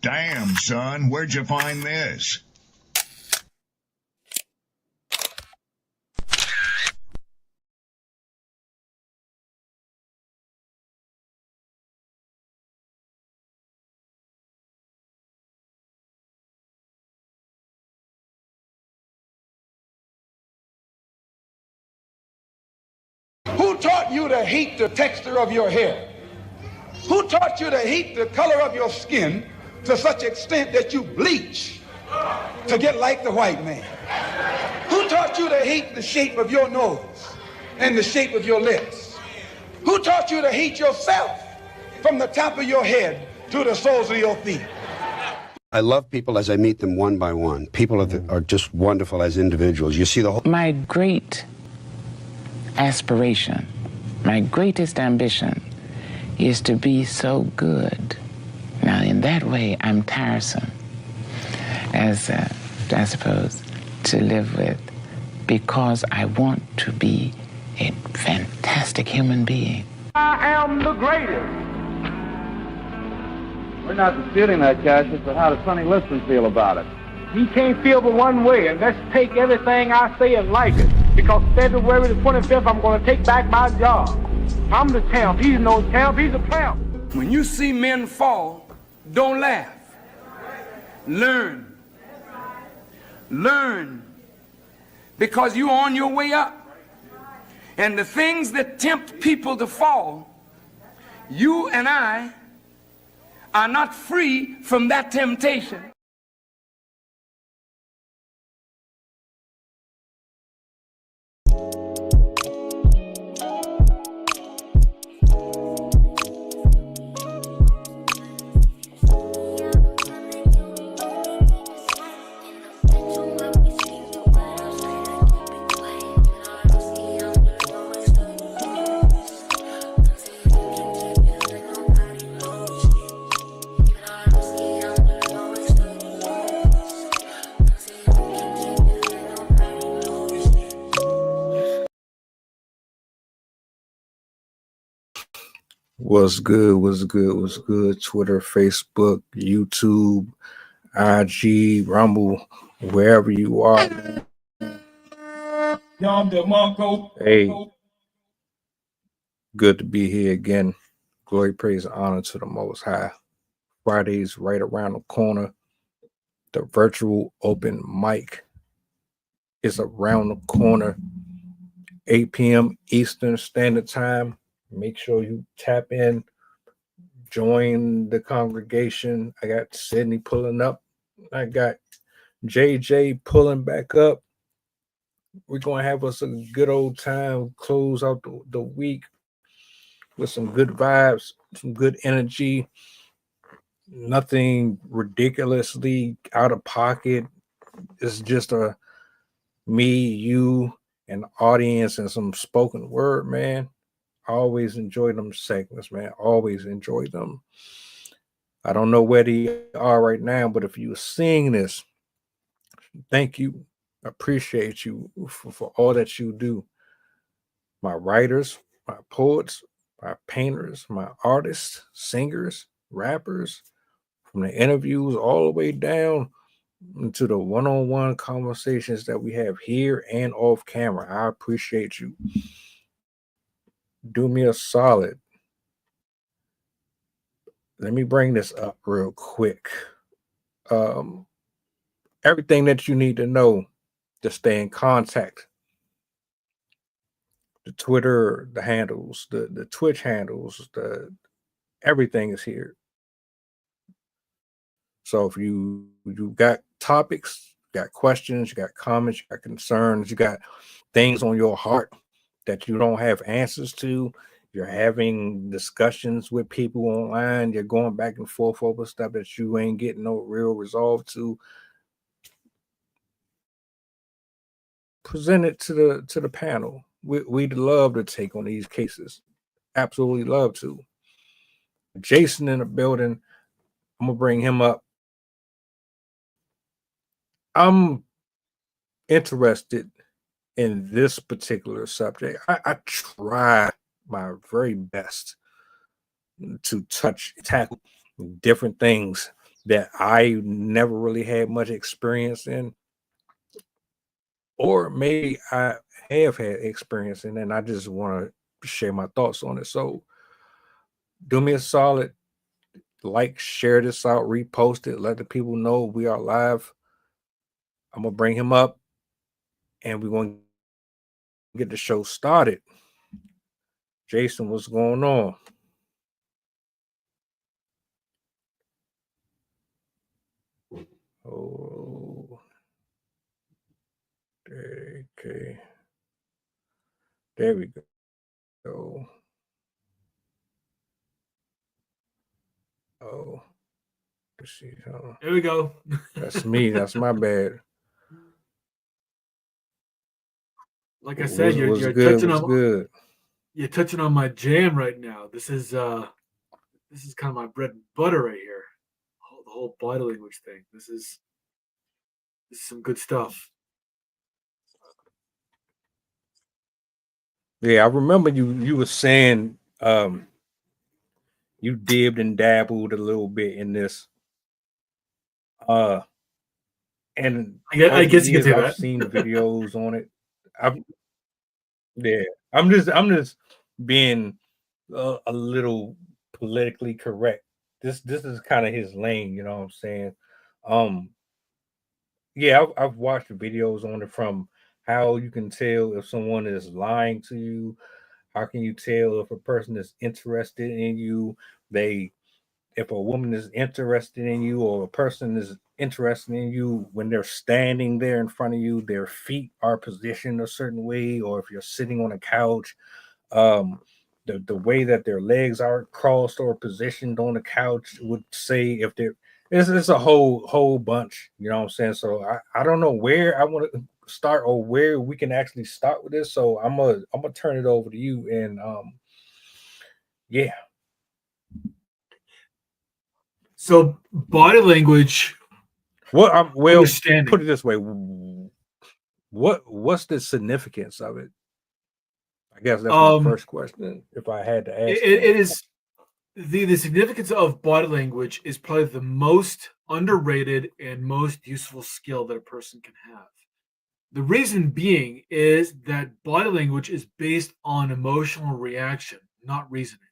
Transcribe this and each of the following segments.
Damn, son, where'd you find this? Who taught you to hate the texture of your hair? Who taught you to hate the color of your skin to such extent that you bleach to get like the white man? Who taught you to hate the shape of your nose and the shape of your lips? Who taught you to hate yourself from the top of your head to the soles of your feet? I love people as I meet them one by one. People are just wonderful as individuals. You see the whole... My great aspiration, my greatest ambition is to be so good. Now, in that way, I'm tiresome, as I suppose, to live with, because I want to be a fantastic human being. I am the greatest. We're not disputing that, Cassius, but how does Sonny Liston feel about it? He can't feel but one way, and let's take everything I say and like it. Because February the 25th, I'm going to take back my job. I'm the champ. He's no champ. He's a tramp. When you see men fall, don't laugh. Learn. Learn. Because you're on your way up. And the things that tempt people to fall, you and I are not free from that temptation. What's good? What's good? What's good? Twitter, Facebook, YouTube, IG, Rumble, wherever you are. Hey, good to be here again. Glory, praise, and honor to the Most High. Friday's right around the corner. The virtual open mic is around the corner. 8 p.m. Eastern Standard Time. Make sure you tap in, join the congregation. I got Sydney pulling up. I got JJ pulling back up. We're going to have us a good old time, close out the week with some good vibes, some good energy, nothing ridiculously out of pocket. It's just me, you, and audience and some spoken word, man. I always enjoy them segments, man. Always enjoy them. I don't know where they are right now, but if you're seeing this, thank you. Appreciate you for all that you do. My writers, my poets, my painters, my artists, singers, rappers, from the interviews all the way down to the one-on-one conversations that we have here and off camera. I appreciate you. Do me a solid. Let me bring this up real quick. Everything that you need to know to stay in contact. The Twitter, the handles, the Twitch handles, everything is here. So if you got topics, you got questions, you got comments, you got concerns, you got things on your heart that you don't have answers to, you're having discussions with people online, you're going back and forth over stuff that you ain't getting no real resolve to, present it to the panel. We'd love to take on these cases. Absolutely love to. Jason in the building. I'm gonna bring him up. I'm interested in this particular subject. I try my very best to tackle different things that I never really had much experience in, or maybe I have had experience in, and I just want to share my thoughts on it. So do me a solid, like, share this out, repost it, let the people know we are live. I'm gonna bring him up, and we're gonna get the show started. Jason, what's going on? Oh, okay. There we go. Oh, let's see. There we go. That's me. That's my bad. Like I said, you're good? touching What's on good? You're touching on my jam right now. This is kind of my bread and butter right here. The whole body language thing. This is some good stuff. Yeah, I remember you were saying you dibbed and dabbled a little bit in this. And I guess you can say I've that. seen videos on it. I'm just being a little politically correct. This is kind of his lane, you know what I'm saying? Yeah, I've watched videos on it, from how you can tell if someone is lying to you. How can you tell if a person is interested in you? If a woman is interested in you, or a person is interested in you, when they're standing there in front of you, their feet are positioned a certain way, or if you're sitting on a couch, the way that their legs are crossed or positioned on the couch would say if they're it's a whole bunch, you know what I'm saying? So I don't know where I want to start, or where we can actually start with this. So I'm gonna turn it over to you, and yeah. So body language. Well, Understanding. put it this way: what's the significance of it? I guess that's my first question, if I had to ask. It is the significance of body language is probably the most underrated and most useful skill that a person can have. The reason being is that body language is based on emotional reaction, not reasoning.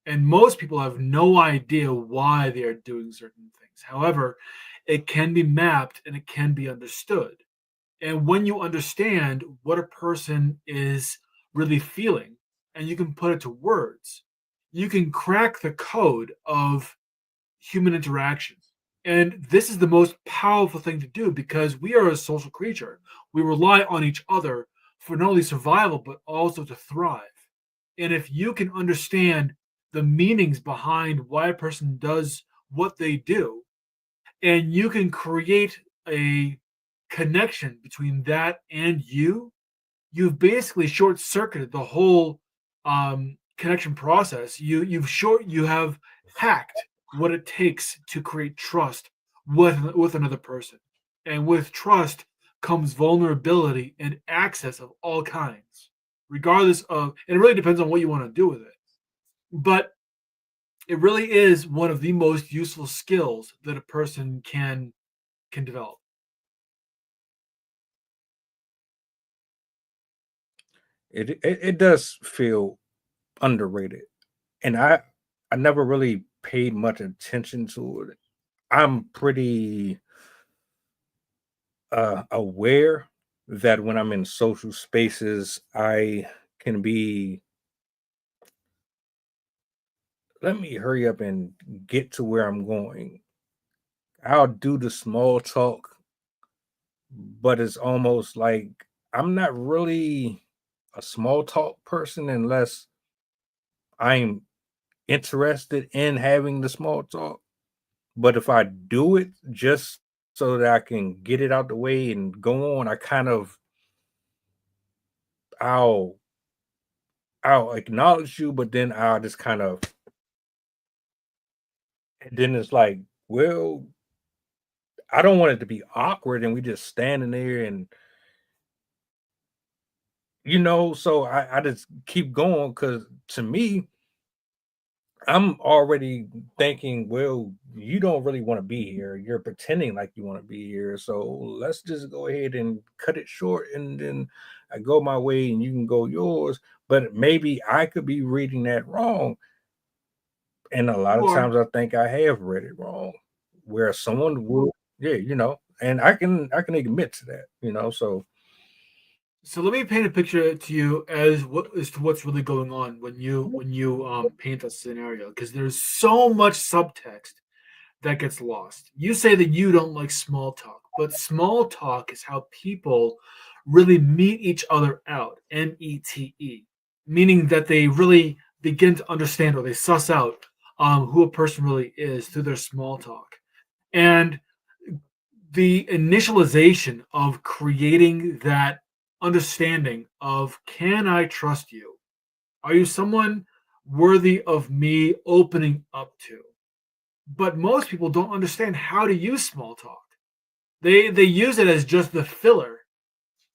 And most people have no idea why they are doing certain things. However, it can be mapped and it can be understood. And when you understand what a person is really feeling and you can put it to words, you can crack the code of human interactions. And this is the most powerful thing to do, because we are a social creature. We rely on each other for not only survival, but also to thrive. And if you can understand the meanings behind why a person does what they do, and you can create a connection between that and you've basically short circuited the whole connection process. You have hacked what it takes to create trust with another person, and with trust comes vulnerability and access of all kinds, regardless of. And it really depends on what you want to do with it, but it really is one of the most useful skills that a person can develop. It does feel underrated, and I never really paid much attention to it. I'm pretty aware that when I'm in social spaces, I can be, let me hurry up and get to where I'm going. I'll do the small talk, but it's almost like I'm not really a small talk person unless I'm interested in having the small talk. But if I do it just so that I can get it out the way and go on, I'll acknowledge you, but then I'll just kind of, and then it's like, well, I don't want it to be awkward and we just standing there, and so I just keep going, because to me, I'm already thinking, well, you don't really want to be here. You're pretending like you want to be here. So let's just go ahead and cut it short. And then I go my way and you can go yours. But maybe I could be reading that wrong. And a lot You of are. times I think I have read it wrong. Where someone will, yeah, and I can admit to that, so So let me paint a picture to you as to what's really going on when you paint a scenario, because there's so much subtext that gets lost. You say that you don't like small talk, but small talk is how people really meet each other out, METE, meaning that they really begin to understand, or they suss out who a person really is through their small talk. And the initialization of creating that understanding of, can I trust you? Are you someone worthy of me opening up to? But most people don't understand how to use small talk. They use it as just the filler,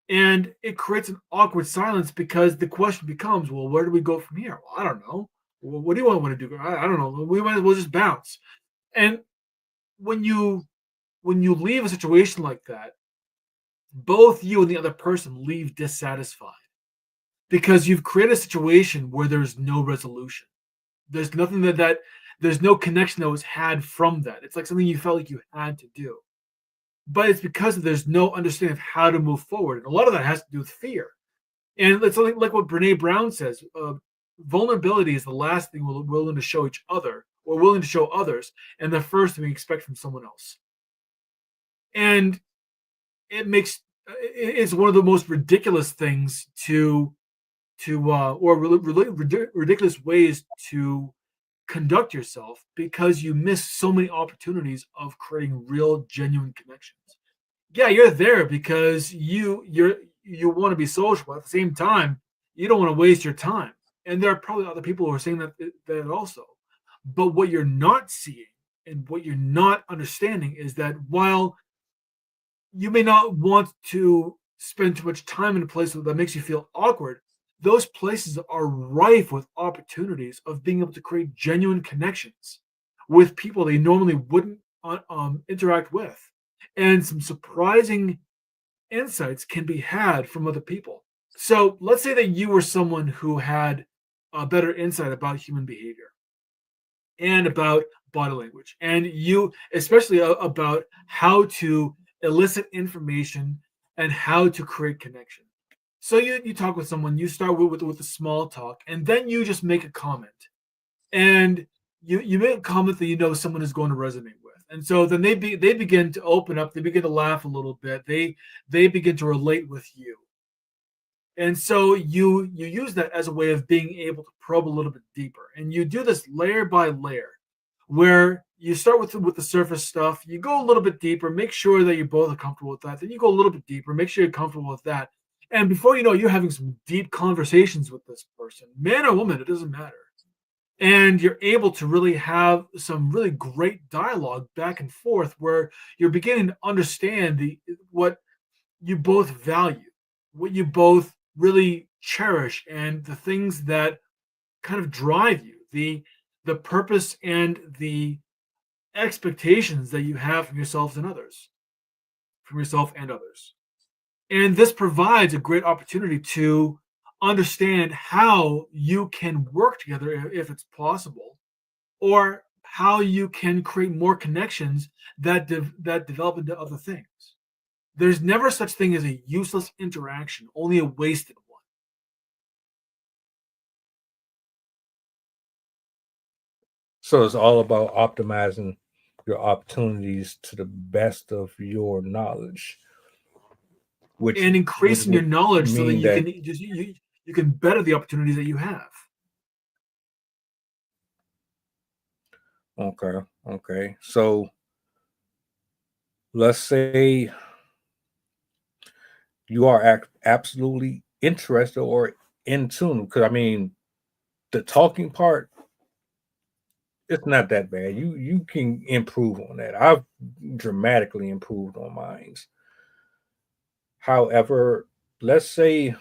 and it creates an awkward silence because the question becomes, well, where do we go from here? Well, I don't know. Well, what do you want to do? I don't know. We might as well just bounce. And when you leave a situation like that, both you and the other person leave dissatisfied because you've created a situation where there's no resolution. There's nothing that there's no connection that was had from that. It's like something you felt like you had to do. But it's because there's no understanding of how to move forward. And a lot of that has to do with fear. And it's like what Brene Brown says, vulnerability is the last thing we're willing to show each other or willing to show others, and the first thing we expect from someone else. And it's one of the most ridiculous things ridiculous ways to conduct yourself, because you miss so many opportunities of creating real genuine connections. Yeah, you're there because you want to be social, but at the same time you don't want to waste your time, and there are probably other people who are saying that also. But what you're not seeing and what you're not understanding is that while you may not want to spend too much time in a place that makes you feel awkward, those places are rife with opportunities of being able to create genuine connections with people they normally wouldn't interact with. And some surprising insights can be had from other people. So let's say that you were someone who had a better insight about human behavior and about body language, and you especially about how to elicit information and how to create connection. So you talk with someone, you start with a small talk, and then you just make a comment, and you make a comment that someone is going to resonate with, and so then they begin to open up, they begin to laugh a little bit, they begin to relate with you, and so you use that as a way of being able to probe a little bit deeper, and you do this layer by layer, where you start with the surface stuff, you go a little bit deeper, make sure that you both are comfortable with that, then you go a little bit deeper, make sure you're comfortable with that, and before you know it, you're having some deep conversations with this person, man or woman, it doesn't matter, and you're able to really have some really great dialogue back and forth, where you're beginning to understand what you both value, what you both really cherish, and the things that kind of drive you, the purpose and the expectations that you have from yourself and others, from yourself and others. And this provides a great opportunity to understand how you can work together if it's possible, or how you can create more connections that develop into other things. There's never such thing as a useless interaction, only a wasted one. So it's all about optimizing your opportunities to the best of your knowledge, which And increasing your would knowledge so that mean you that can you can better the opportunities that you have. okay. So let's say you are absolutely interested or in tune, because I mean, the talking part, it's not that bad. You can improve on that. I've dramatically improved on mine. However, let's say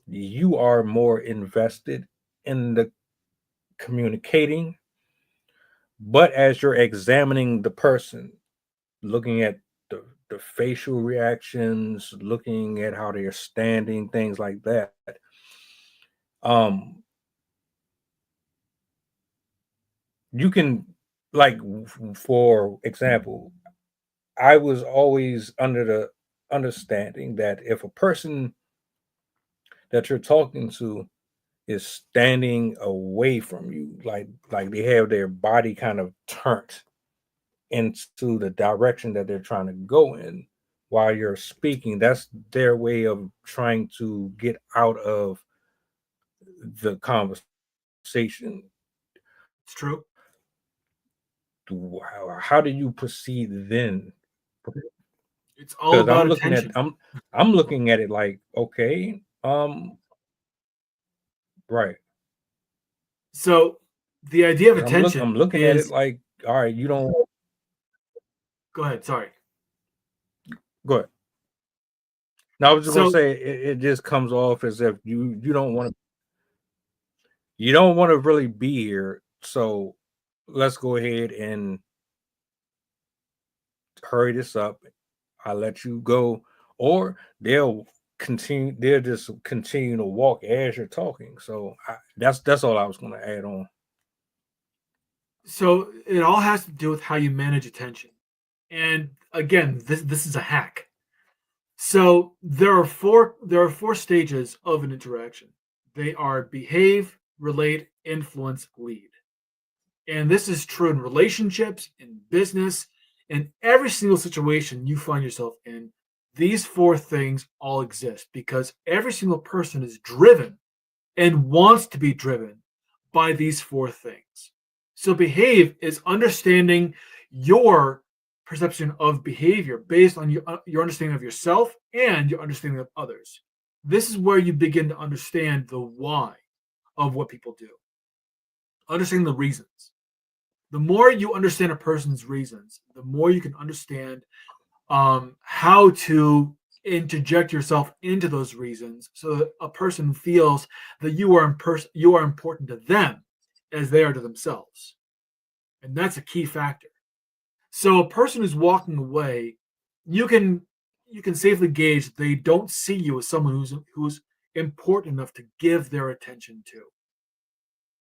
you are more invested in the communicating, but as you're examining the person, looking at the facial reactions, looking at how they're standing, things like that. You can, like, for example, I was always under the understanding that if a person that you're talking to is standing away from you, like they have their body kind of turned into the direction that they're trying to go in while you're speaking, that's their way of trying to get out of the conversation. It's true. How do you proceed then? It's all about I'm looking attention. at I'm looking at it like, okay, right. So the idea of attention I'm looking at it like, all right, you don't. Go ahead. Sorry. Go ahead. Now I was just gonna say it just comes off as if you don't want to really be here. So let's go ahead and hurry this up. I'll let you go, or they'll just continue to walk as you're talking. So that's all I was going to add on. So it all has to do with how you manage attention. And again, this is a hack. So there are four stages of an interaction. They are behave, relate, influence, lead. And this is true in relationships, in business, in every single situation you find yourself in. These four things all exist because every single person is driven and wants to be driven by these four things. So behave is understanding your perception of behavior based on your understanding of yourself and your understanding of others. This is where you begin to understand the why of what people do. Understanding the reasons. The more you understand a person's reasons, the more you can understand how to interject yourself into those reasons so that a person feels that you are important to them as they are to themselves. And that's a key factor. So a person who's walking away, you can safely gauge that they don't see you as someone who's important enough to give their attention to.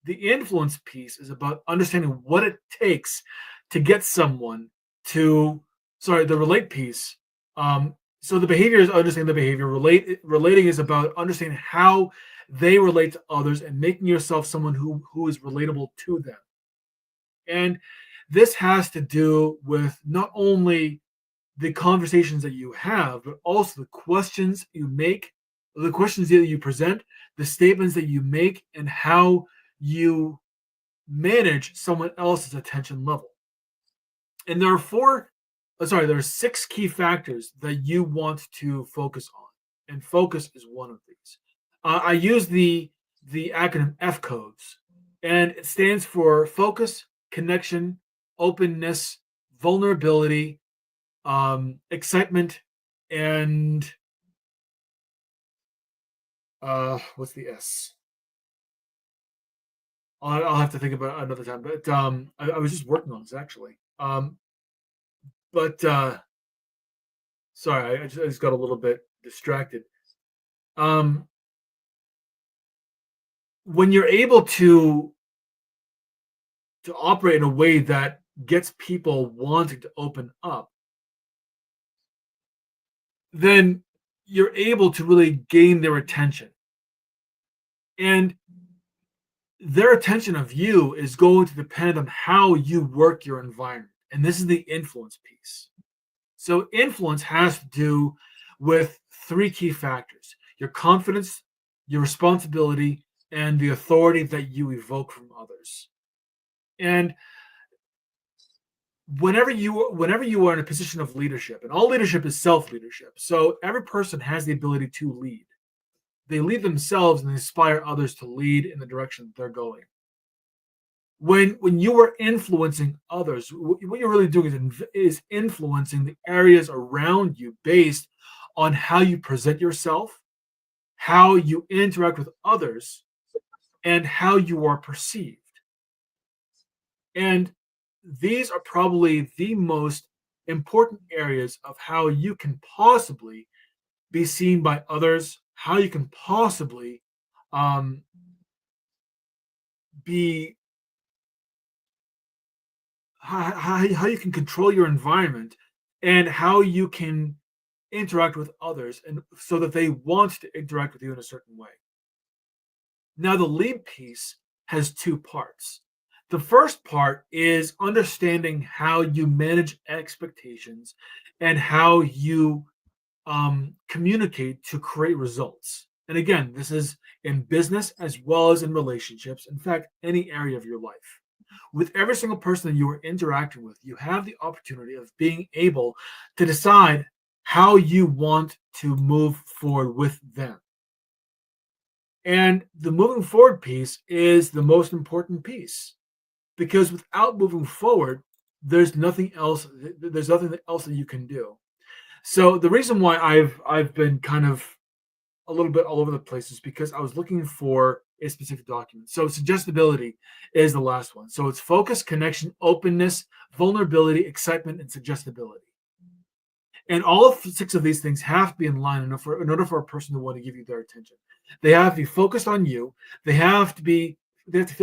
The influence piece is about understanding what it takes to get someone to, the relate piece. So the behavior is understanding the behavior. Relating is about understanding how they relate to others and making yourself someone who is relatable to them. And this has to do with not only the conversations that you have, but also the questions you make, the questions that you present, the statements that you make, and how you manage someone else's attention level. And there are 6 key factors that you want to focus on, and focus is one of these. I use the acronym F codes, and it stands for focus, connection, openness, vulnerability, excitement, and what's the S? I'll have to think about it another time. But I was just working on this actually. Sorry, I just got a little bit distracted. When you're able to operate in a way that gets people wanting to open up, then you're able to really gain their attention. And their attention of you is going to depend on how you work your environment. And this is the influence piece. So influence has to do with 3 key factors: your confidence, your responsibility, and the authority that you evoke from others. And whenever you are in a position of leadership, and all leadership is self-leadership, so every person has the ability to lead. They lead themselves and they inspire others to lead in the direction they're going. When you are influencing others, what you're really doing is influencing the areas around you based on how you present yourself, how you interact with others, and how you are perceived. And these are probably the most important areas of how you can possibly be seen by others, how you can possibly be how you can control your environment, and how you can interact with others, and so that they want to interact with you in a certain way. Now, the lead piece has two parts. The first part is understanding how you manage expectations and how you communicate to create results. And again, this is in business as well as in relationships. In fact, any area of your life. With every single person that you are interacting with, you have the opportunity of being able to decide how you want to move forward with them. And the moving forward piece is the most important piece, because without moving forward, there's nothing else. There's nothing else that you can do. So the reason why I've been kind of a little bit all over the place is because I was looking for a specific document. So suggestibility is the last one. So it's focus, connection, openness, vulnerability, excitement, and suggestibility. And all of 6 of these things have to be in line in order for a person to want to give you their attention. They have to be focused on you. They have to feel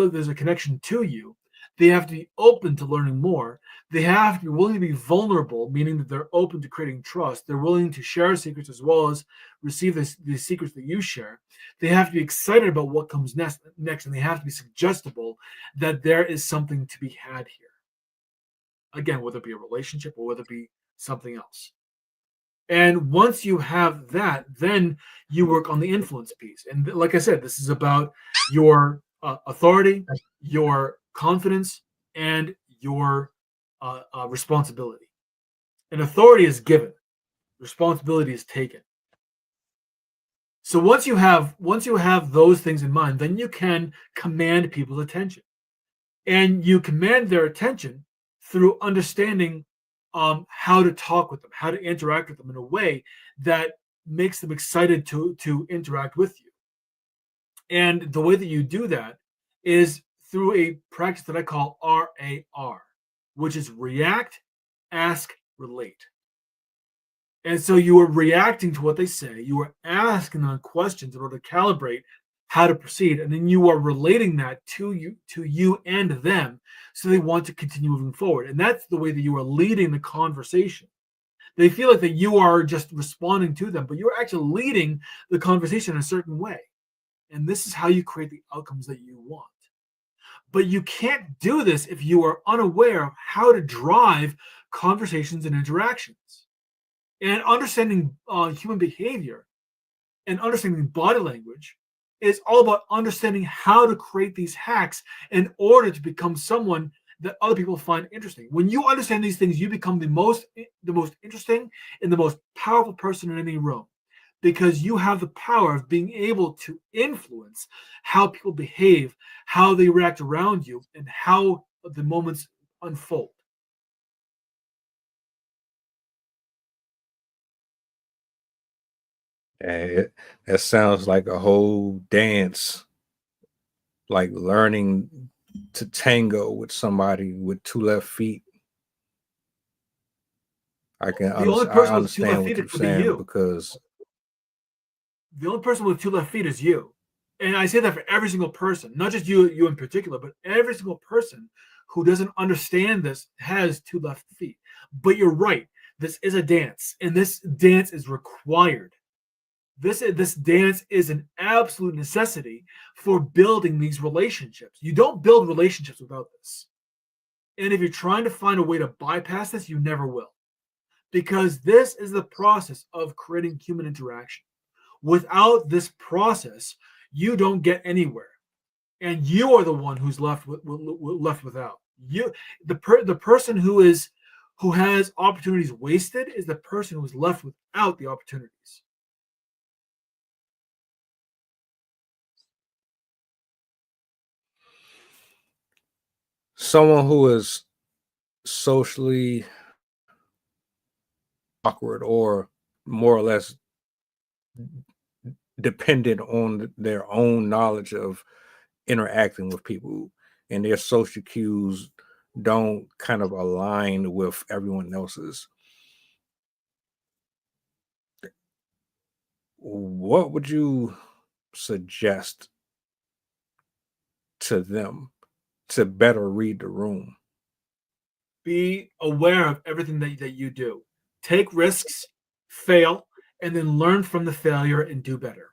like there's a connection to you. They have to be open to learning more. They have to be willing to be vulnerable, meaning that they're open to creating trust. They're willing to share secrets as well as receive the secrets that you share. They have to be excited about what comes next, and they have to be suggestible that there is something to be had here. Again, whether it be a relationship or whether it be something else. And once you have that, then you work on the influence piece. And like I said, this is about your authority, your confidence, and your responsibility. And authority is given, responsibility is taken. So once you have those things in mind, then you can command people's attention, and you command their attention through understanding how to talk with them, how to interact with them in a way that makes them excited to interact with you. And the way that you do that is through a practice that I call RAR, which is react, ask, relate. And so you are reacting to what they say, you are asking them questions in order to calibrate how to proceed, and then you are relating that to you and them, so they want to continue moving forward. And that's the way that you are leading the conversation. They feel like that you are just responding to them, but you're actually leading the conversation in a certain way. And this is how you create the outcomes that you want. But you can't do this if you are unaware of how to drive conversations and interactions. And understanding human behavior and understanding body language is all about understanding how to create these hacks in order to become someone that other people find interesting. When you understand these things, you become the most interesting and the most powerful person in any room, because you have the power of being able to influence how people behave, how they react around you, and how the moments unfold. That sounds like a whole dance, like learning to tango with somebody with 2 left feet. I understand what you're saying, because the only person with 2 left feet is you. And I say that for every single person, not just you in particular, but every single person who doesn't understand this has 2 left feet. But you're right. This is a dance, and this dance is required. This dance is an absolute necessity for building these relationships. You don't build relationships without this. And if you're trying to find a way to bypass this, you never will. Because this is the process of creating human interaction. Without this process, you don't get anywhere. And you are the one who's left without. The person who has opportunities wasted is the person who's left without the opportunities. someone who is socially awkward or more or less dependent on their own knowledge of interacting with people, and their social cues don't kind of align with everyone else's. What would you suggest to them to better read the room? Be aware of everything that you do. Take risks, fail, and then learn from the failure and do better.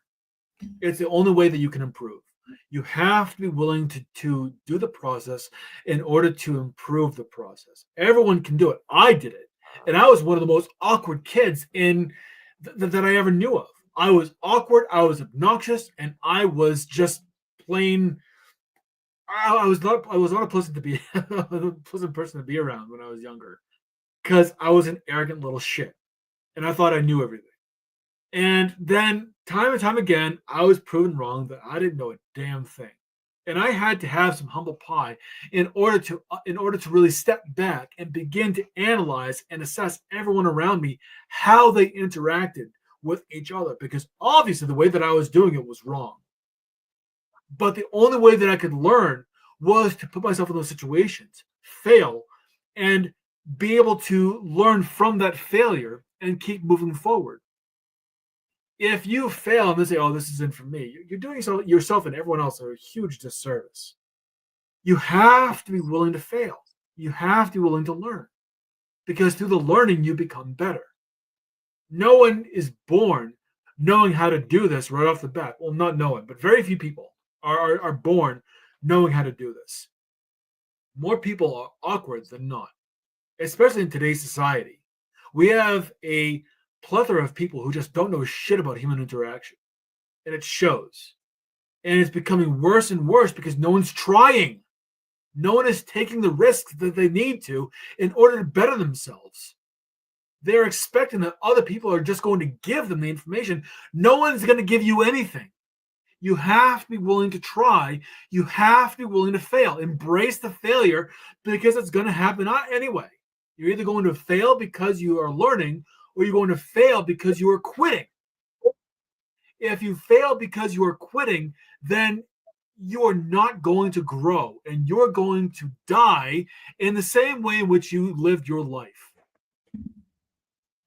It's the only way that you can improve. You have to be willing to do the process in order to improve the process. Everyone can do it. I did it. And I was one of the most awkward kids that I ever knew of. I was awkward, I was obnoxious, and I was just plain. I was not a pleasant to be a pleasant person to be around when I was younger, because I was an arrogant little shit, and I thought I knew everything. And then time and time again, I was proven wrong that I didn't know a damn thing. And I had to have some humble pie in order to really step back and begin to analyze and assess everyone around me, how they interacted with each other, because obviously the way that I was doing it was wrong. But the only way that I could learn was to put myself in those situations, fail, and be able to learn from that failure and keep moving forward. If you fail and then say, "Oh, this isn't for me," you're doing yourself and everyone else a huge disservice. You have to be willing to fail. You have to be willing to learn, because through the learning, you become better. No one is born knowing how to do this right off the bat. Well, not knowing, but very few people are born knowing how to do this. More people are awkward than not, especially in today's society. We have a plethora of people who just don't know shit about human interaction, and it shows. And it's becoming worse and worse because no one's trying. No one is taking the risks that they need to in order to better themselves. They're expecting that other people are just going to give them the information. No one's going to give you anything. You have to be willing to try. You have to be willing to fail. Embrace the failure, because it's going to happen anyway. You're either going to fail because you are learning, or you're going to fail because you are quitting. If you fail because you are quitting, then you are not going to grow, and you're going to die in the same way in which you lived your life.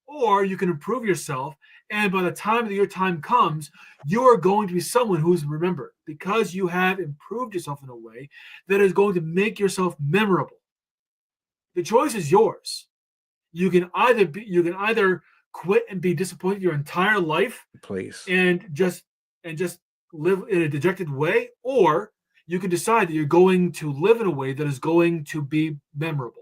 Or you can improve yourself, and by the time that your time comes, you are going to be someone who's remembered, because you have improved yourself in a way that is going to make yourself memorable. The choice is yours. You can either quit and be disappointed your entire life, Please. and just live in a dejected way, or you can decide that you're going to live in a way that is going to be memorable.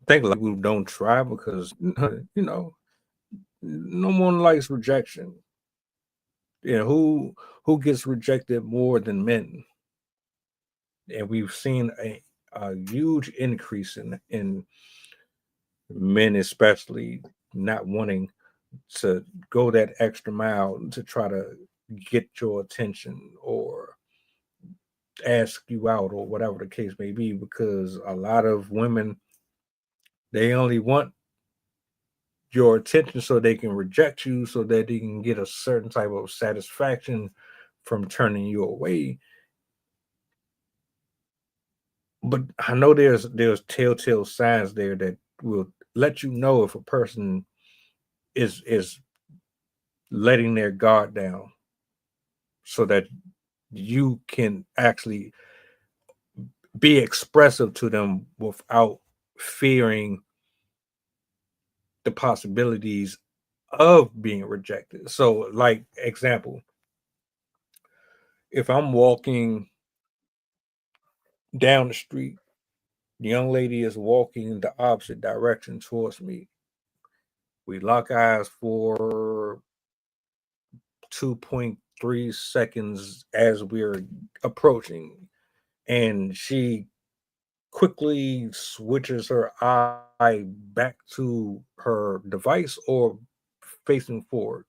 I think a lot of people don't try because no one likes rejection. Who gets rejected more than men? And we've seen a huge increase in men, especially not wanting to go that extra mile to try to get your attention or ask you out or whatever the case may be, because a lot of women, they only want your attention so they can reject you, so that they can get a certain type of satisfaction from turning you away. But I know there's telltale signs there that will let you know if a person is letting their guard down, so that you can actually be expressive to them without fearing the possibilities of being rejected. So, like, example, if I'm walking down the street, the young lady is walking the opposite direction towards me. We lock eyes for 2.3 seconds as we're approaching, and she quickly switches her eye back to her device or facing forward.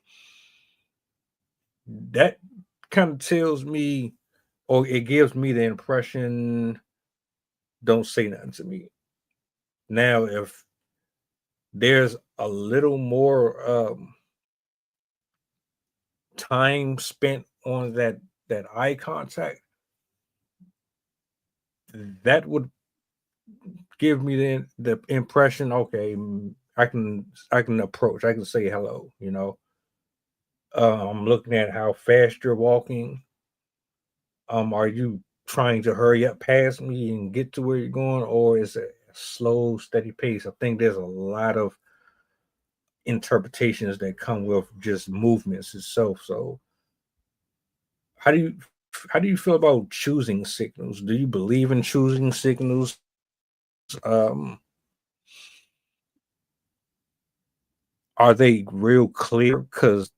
That kind of tells me or it gives me the impression, don't say nothing to me. Now, if there's a little more time spent on that eye contact, that would give me the impression, okay, I can approach, I can say hello, you know. I'm looking at how fast you're walking. Are you trying to hurry up past me and get to where you're going, or is it a slow, steady pace? I think there's a lot of interpretations that come with just movements itself. So how do you feel about choosing signals? Do you believe in choosing signals? Are they real clear? Because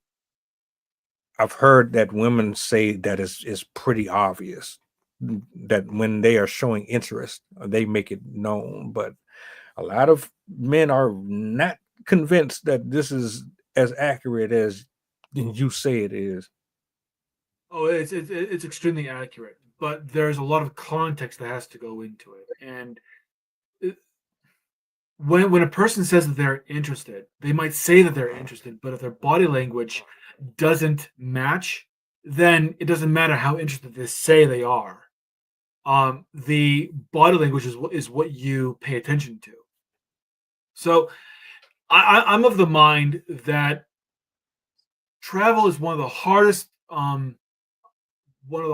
I've heard that women say that it's pretty obvious that when they are showing interest, they make it known. But a lot of men are not convinced that this is as accurate as you say it is. Oh, it's extremely accurate, but there's a lot of context that has to go into it. And when a person says that they're interested, they might say that they're interested, but if their body language doesn't match, then it doesn't matter how interested they say they are. The body language is what you pay attention to. So I'm of the mind that travel is one of the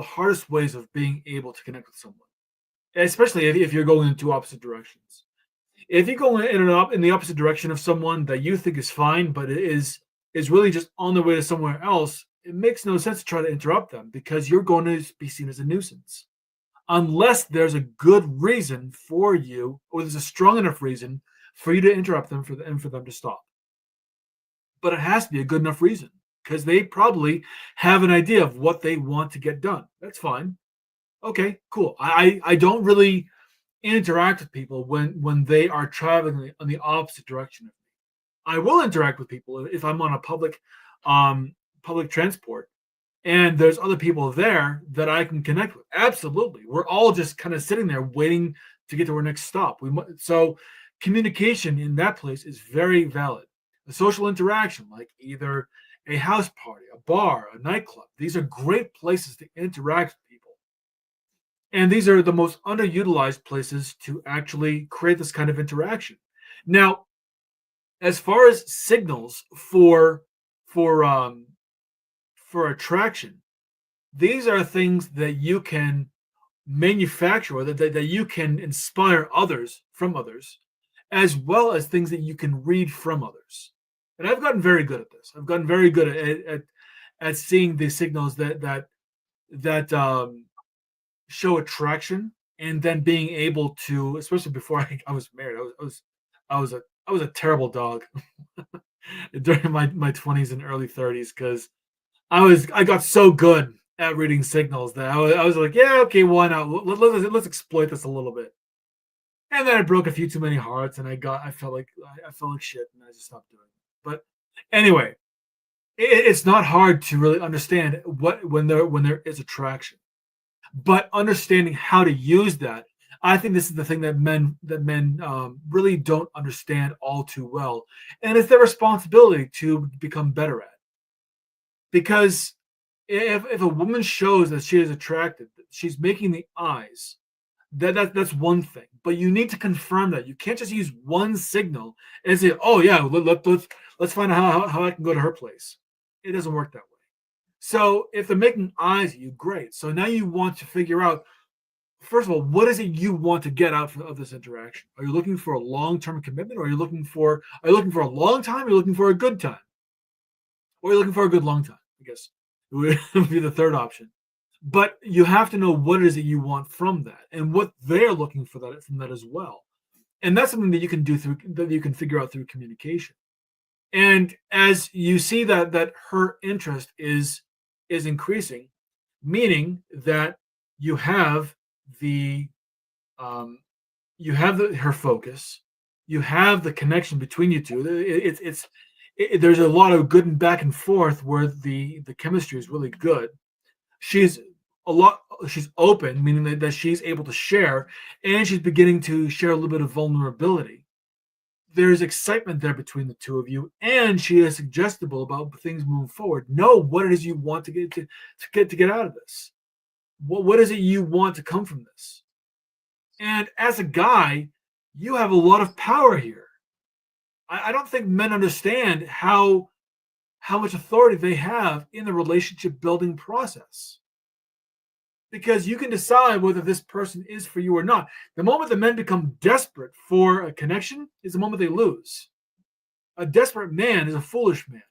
hardest ways of being able to connect with someone, especially if you're going in two opposite directions. If you go in the opposite direction of someone that you think is fine, but it is really just on their way to somewhere else, it makes no sense to try to interrupt them because you're going to be seen as a nuisance. Unless there's a good reason for you, or there's a strong enough reason for you to interrupt them and for them to stop. But it has to be a good enough reason because they probably have an idea of what they want to get done. That's fine. Okay, cool. I don't really interact with people when they are traveling in the opposite direction of me. I will interact with people if I'm on a public transport and there's other people there that I can connect with. Absolutely. We're all just kind of sitting there waiting to get to our next stop. So communication in that place is very valid. The social interaction, like either a house party, a bar, a nightclub, these are great places to interact with people. And these are the most underutilized places to actually create this kind of interaction. Now, as far as signals for attraction, these are things that you can manufacture, or that you can inspire others from others, as well as things that you can read from others. And I've gotten very good at this. I've gotten very good at seeing the signals that show attraction, and then being able to, especially before I was married, I was a terrible dog during my 20s and early 30s because I got so good at reading signals that I was like, yeah, okay, why not? Let's exploit this a little bit. And then I broke a few too many hearts, and I felt like shit, and I just stopped doing it. But anyway, it's not hard to really understand when there is attraction, but understanding how to use that. I think this is the thing that men really don't understand all too well, and it's their responsibility to become better at. Because if a woman shows that she is attracted, she's making the eyes. That's one thing, but you need to confirm that. You can't just use one signal and say, "Oh yeah, let's find out how I can go to her place." It doesn't work that way. So if they're making eyes at you, great. So now you want to figure out, first of all, what is it you want to get out of this interaction? Are you looking for a long-term commitment, or are you looking for a long time? Or are you looking for a good time? Or are you looking for a good long time? I guess it would be the third option. But you have to know what it is that you want from that, and what they're looking for from that as well. And that's something that you can do that you can figure out through communication. And as you see that her interest is increasing, meaning that you have her focus, you have the connection between you two. There's a lot of good and back and forth where the chemistry is really good. She's she's open, meaning that she's able to share, and she's beginning to share a little bit of vulnerability. There's excitement there between the two of you, and she is suggestible about things moving forward. Know what it is you want to get out of this. What is it you want to come from this? And as a guy, you have a lot of power here. I don't think men understand how much authority they have in the relationship building process. Because you can decide whether this person is for you or not. The moment the men become desperate for a connection is the moment they lose. A desperate man is a foolish man.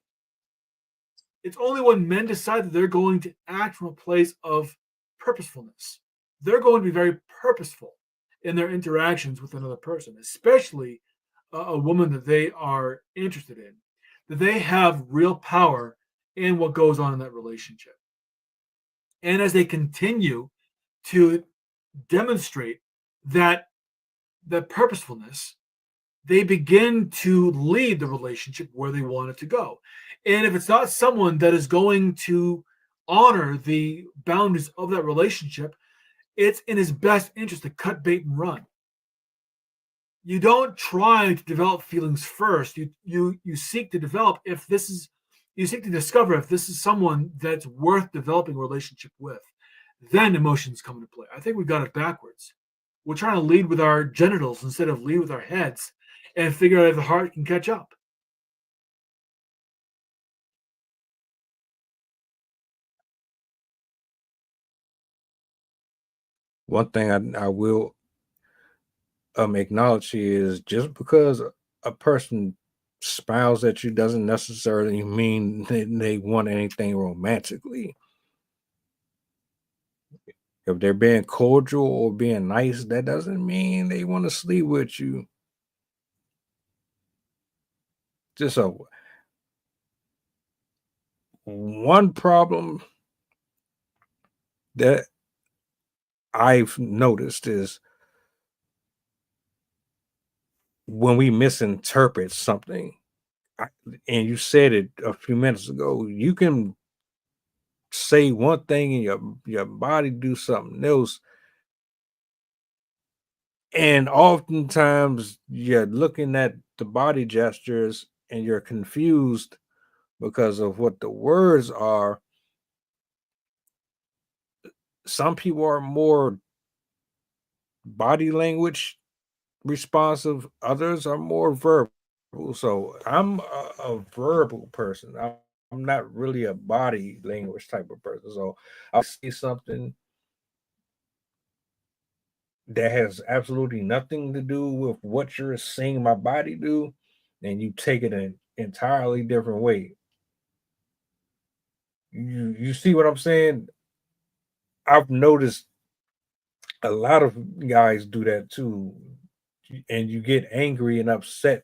It's only when men decide that they're going to act from a place of purposefulness. They're going to be very purposeful in their interactions with another person, especially a woman that they are interested in, that they have real power in what goes on in that relationship. And as they continue to demonstrate that purposefulness, they begin to lead the relationship where they want it to go. And if it's not someone that is going to honor the boundaries of that relationship, it's in his best interest to cut bait and run. You don't try to develop feelings first. You seek to develop you seek to discover if this is someone that's worth developing a relationship with. Then emotions come into play. I think we've got it backwards. We're trying to lead with our genitals instead of lead with our heads and figure out if the heart can catch up. One thing I will acknowledge is just because a person smiles at you doesn't necessarily mean they want anything romantically. If they're being cordial or being nice, that doesn't mean they want to sleep with you. Just one problem that I've noticed is when we misinterpret something, and you said it a few minutes ago, you can say one thing and your body do something else. And oftentimes you're looking at the body gestures and you're confused because of what the words are. Some people are more body language responsive, others are more verbal. So I'm a verbal person. I'm not really a body language type of person. So I'll say something that has absolutely nothing to do with what you're seeing my body do, and you take it an entirely different way. You see what I'm saying? I've noticed a lot of guys do that too, and you get angry and upset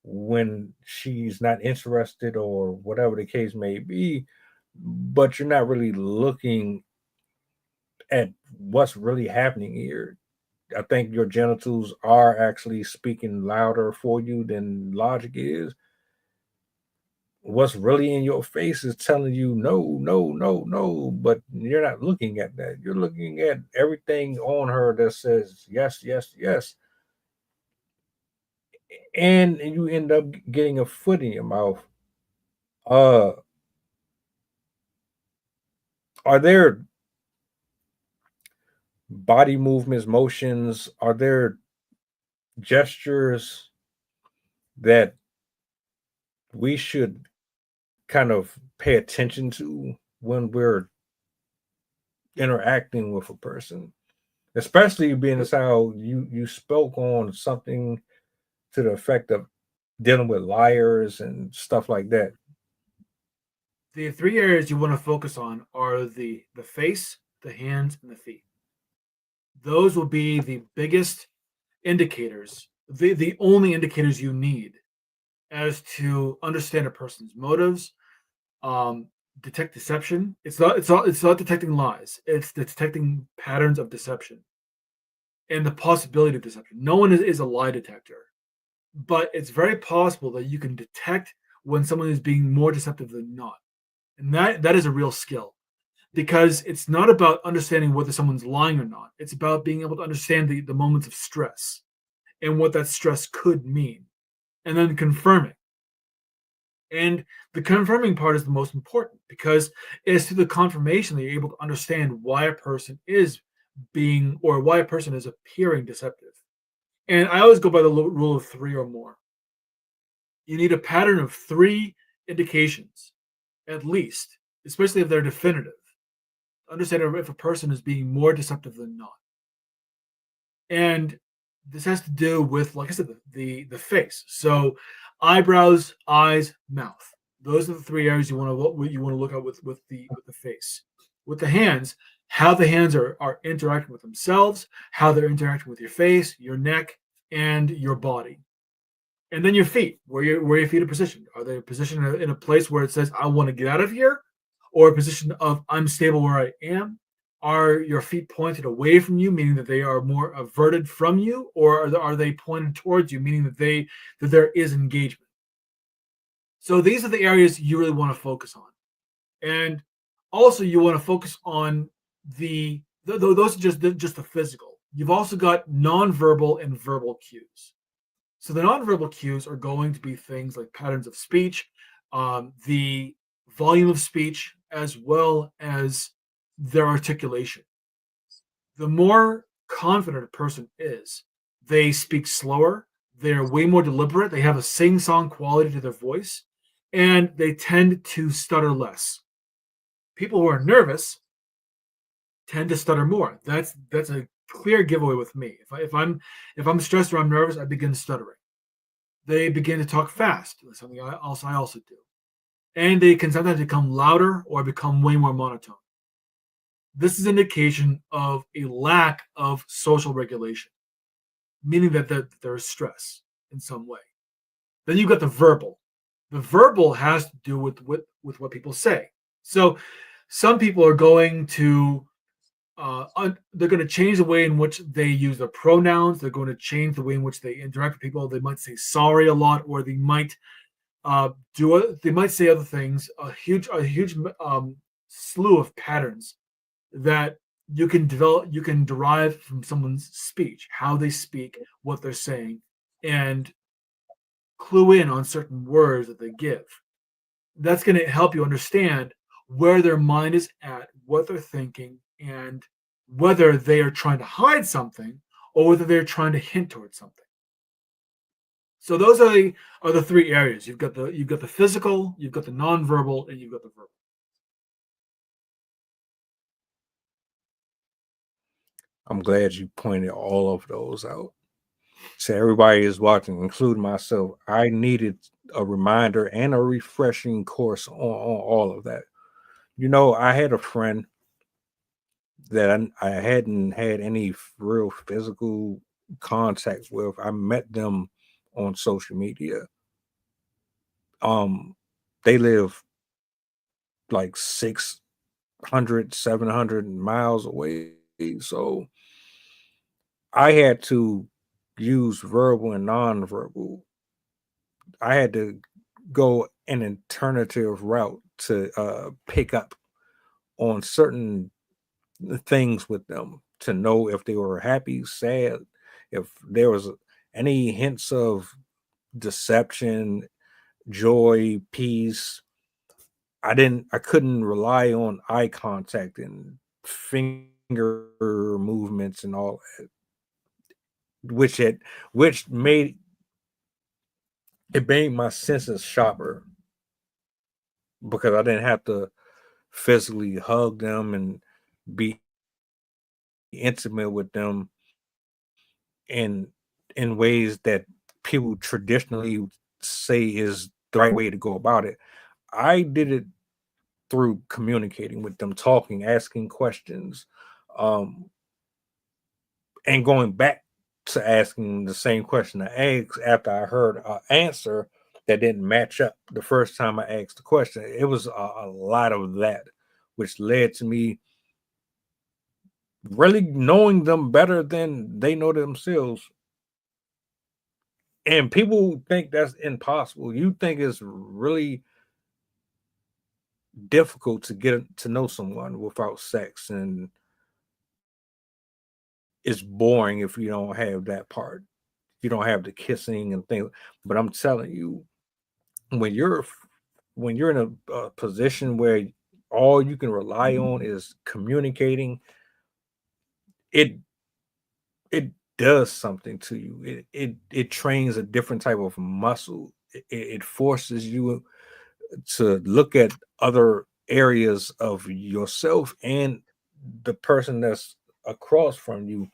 when she's not interested or whatever the case may be, but you're not really looking at what's really happening here. I think your genitals are actually speaking louder for you than logic is. What's really in your face is telling you no, no, no, no, but you're not looking at that. You're looking at everything on her that says yes, yes, yes. And you end up getting a foot in your mouth. Are there body movements, motions? Are there gestures that we should kind of pay attention to when we're interacting with a person? Especially being as how you spoke on something to the effect of dealing with liars and stuff like that. The three areas you want to focus on are the face, the hands, and the feet. Those will be the biggest indicators, the only indicators you need as to understand a person's motives, detect deception. It's not detecting lies. It's detecting patterns of deception and the possibility of deception. No one is a lie detector, but it's very possible that you can detect when someone is being more deceptive than not. And that is a real skill. because it's not about understanding whether someone's lying or not. It's about being able to understand the moments of stress and what that stress could mean, and then confirming. And the confirming part is the most important, because it's through the confirmation that you're able to understand why a person is being, or why a person is appearing deceptive. And I always go by the rule of 3 or more. You need a pattern of 3 indications, at least, especially if they're definitive. Understand if a person is being more deceptive than not. And this has to do with, like I said, the face. So eyebrows, eyes, mouth. Those are the 3 areas you want to look at with the face. With the hands, how the hands are interacting with themselves, how they're interacting with your face, your neck, and your body. And then your feet, where your feet are positioned. Are they positioned in a place where it says, I want to get out of here? Or a position of, I'm stable where I am? Are your feet pointed away from you, meaning that they are more averted from you? Or are they pointed towards you, meaning that there is engagement? So these are the areas you really want to focus on. And also you want to focus on those are just the physical. You've also got nonverbal and verbal cues. So the nonverbal cues are going to be things like patterns of speech, the volume of speech, as well as their articulation. The more confident a person is, they speak slower, they're way more deliberate, they have a sing-song quality to their voice, and they tend to stutter less. People who are nervous tend to stutter more. That's a clear giveaway with me. If I'm stressed or I'm nervous, I begin stuttering. They begin to talk fast. That's something I also do. And they can sometimes become louder or become way more monotone. This is an indication of a lack of social regulation, meaning that there is stress in some way. Then you've got the verbal. The verbal has to do with what people say. So some people are going to they're going to change the way in which they use their pronouns. They're going to change the way in which they interact with people. They might say sorry a lot, or they might they might say other things. A huge slew of patterns that you can derive from someone's speech, how they speak, what they're saying, and clue in on certain words that they give. That's going to help you understand where their mind is at, what they're thinking, and whether they are trying to hide something or whether they're trying to hint towards something. So those are the 3 areas. You've got the physical, you've got the nonverbal, and you've got the verbal. I'm glad you pointed all of those out. So everybody is watching, including myself. I needed a reminder and a refreshing course on all of that. You know, I had a friend that I hadn't had any real physical contact with. I met them on social media. They live like 600, 700 miles away. So I had to use verbal and nonverbal. I had to go an alternative route to pick up on certain things with them, to know if they were happy, sad, if there was any hints of deception, joy, peace. I couldn't rely on eye contact and finger movements and all that, which made my senses sharper, because I didn't have to physically hug them and be intimate with them in ways that people traditionally say is the right way to go about it. I did it through communicating with them, talking, asking questions, and going back to asking the same question I asked after I heard an answer that didn't match up the first time I asked the question. It was a lot of that, which led to me really knowing them better than they know themselves. And people think that's impossible. You think it's really difficult to get to know someone without sex, and it's boring if you don't have that part. You don't have the kissing and things. But I'm telling you, when you're in a position where all you can rely on is communicating, it it does something to you. It trains a different type of muscle. It forces you to look at other areas of yourself and the person that's across from you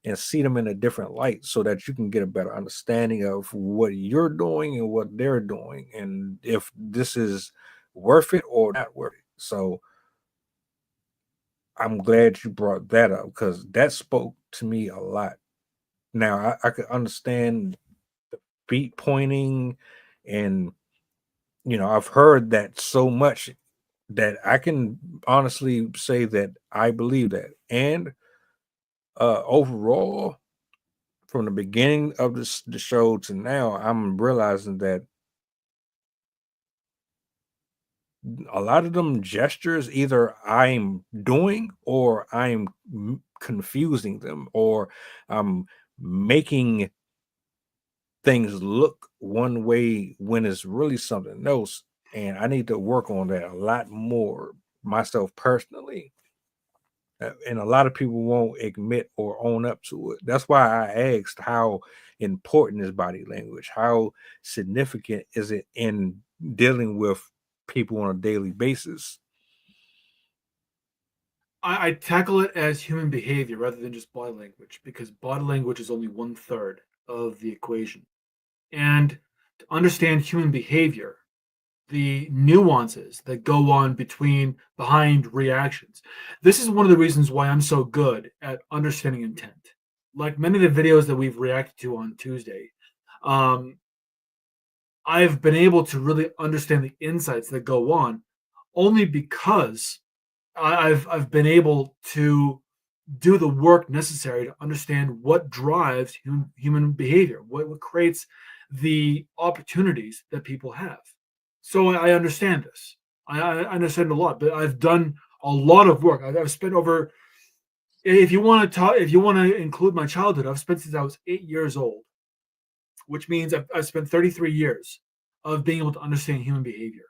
and see them in a different light so that you can get a better understanding of what you're doing and what they're doing, and if this is worth it or not worth it. So I'm glad you brought that up because that spoke to me a lot. Now I could understand the feet pointing, and I've heard that so much that I can honestly say that I believe that. And overall, from the beginning of the show to now, I'm realizing that a lot of them gestures either I'm doing or I'm confusing them, or I'm making things look one way when it's really something else. And I need to work on that a lot more myself personally. And a lot of people won't admit or own up to it. That's why I asked, how important is body language? How significant is it in dealing with people on a daily basis? I tackle it as human behavior rather than just body language, because body language is only 1/3 of the equation. And to understand human behavior, the nuances that go on behind reactions. This is one of the reasons why I'm so good at understanding intent. Like many of the videos that we've reacted to on Tuesday, I've been able to really understand the insights that go on only because I've been able to do the work necessary to understand what drives human behavior, what creates the opportunities that people have. So I understand this. I understand a lot, but I've done a lot of work. I've spent over, if you want to include my childhood, I've spent since I was 8 years old, which means I've spent 33 years of being able to understand human behavior,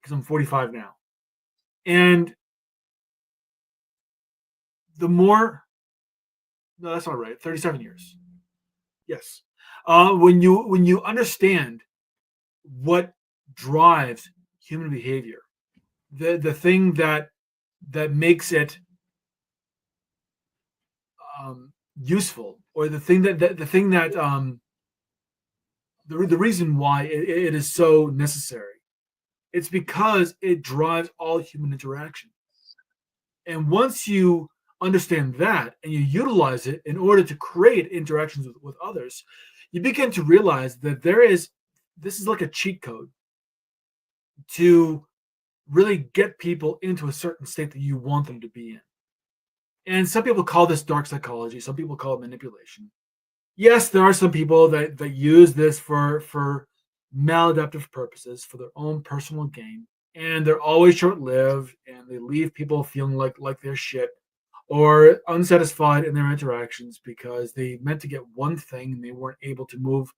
because I'm 45 now. And the more, no, that's not right, 37 years. Yes. When you understand what drives human behavior, the thing that makes it useful, or the thing that the reason why it is so necessary, it's because it drives all human interaction. And once you understand that and you utilize it in order to create interactions with others, you begin to realize that this is like a cheat code to really get people into a certain state that you want them to be in. And some people call this dark psychology. Some people call it manipulation. Yes, there are some people that use this for maladaptive purposes, for their own personal gain. And they're always short-lived, and they leave people feeling like they're shit or unsatisfied in their interactions because they meant to get one thing and they weren't able to move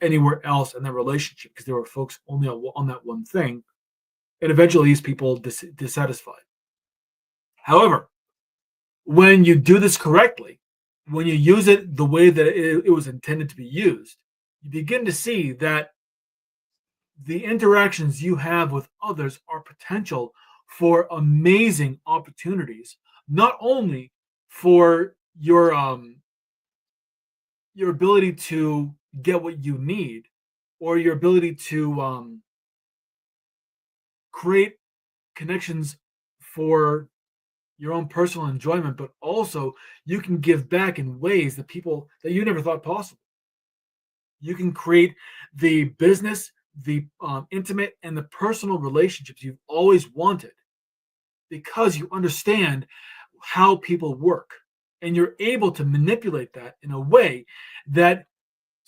anywhere else in their relationship because they were focused only on that one thing. And eventually these people dissatisfied. However, when you do this correctly, when you use it the way that it was intended to be used, you begin to see that the interactions you have with others are potential for amazing opportunities, not only for your ability to get what you need, or your ability to create connections for your own personal enjoyment, but also you can give back in ways that people that you never thought possible. You can create the business, the intimate, and the personal relationships you've always wanted because you understand how people work, and you're able to manipulate that in a way that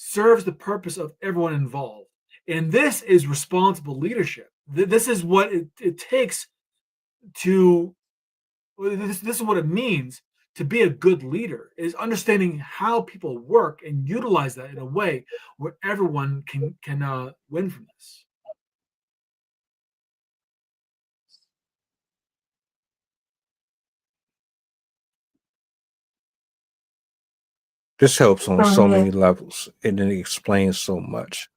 serves the purpose of everyone involved. And this is responsible leadership. This is what it takes to. This is what it means to be a good leader, is understanding how people work and utilize that in a way where everyone can win from this. This helps on so many levels, and it explains so much,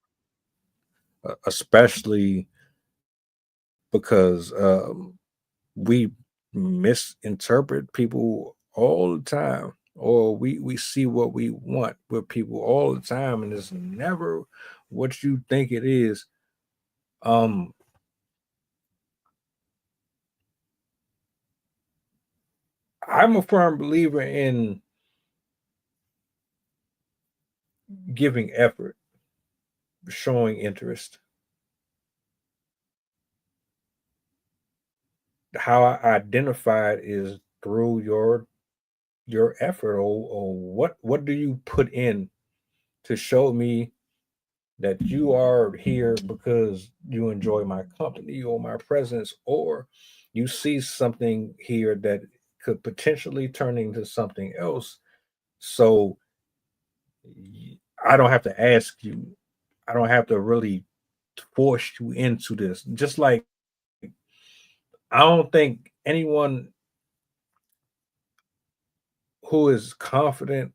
especially because we misinterpret people all the time, or we see what we want with people all the time, and it's never what you think it is. I'm a firm believer in giving effort, showing interest. How I identify it is through your effort, or what do you put in to show me that you are here because you enjoy my company or my presence, or you see something here that could potentially turn into something else. So I don't have to ask you, I don't have to really force you into this. Just like I don't think anyone who is confident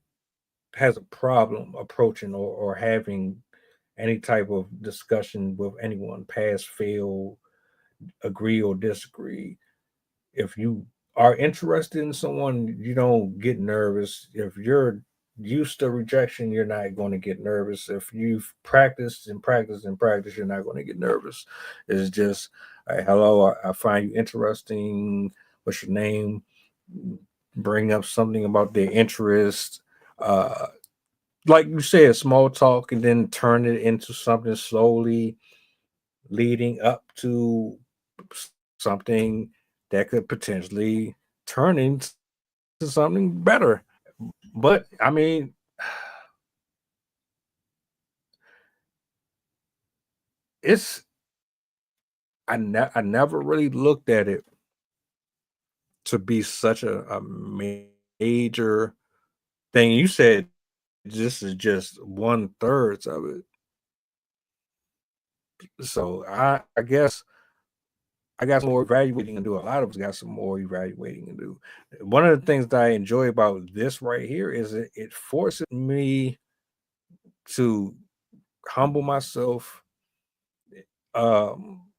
has a problem approaching or having any type of discussion with anyone, pass, fail, agree or disagree. If you are interested in someone, you don't get nervous. If you're used to rejection, you're not going to get nervous. If you've practiced and practiced and practiced, you're not going to get nervous. It's just, hey, hello, I find you interesting. What's your name? Bring up something about their interest. Uh, like you said, small talk, and then turn it into something slowly leading up to something that could potentially turn into something better. But I mean, it's I never really looked at it to be such a major thing. You said this is just 1/3 of it. So I guess I got some more evaluating to do. A lot of us got some more evaluating to do. One of the things that I enjoy about this right here is it forces me to humble myself, um,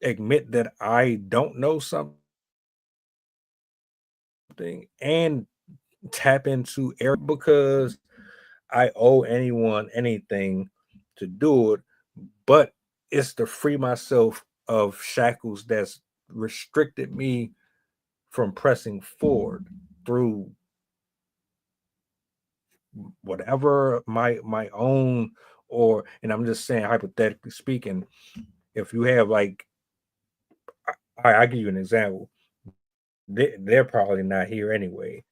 admit that I don't know something, and tap into air because I owe anyone anything to do it, but it's to free myself of shackles that's restricted me from pressing forward through whatever my own, or, and I'm just saying hypothetically speaking, if you have like I give you an example. They're probably not here anyway.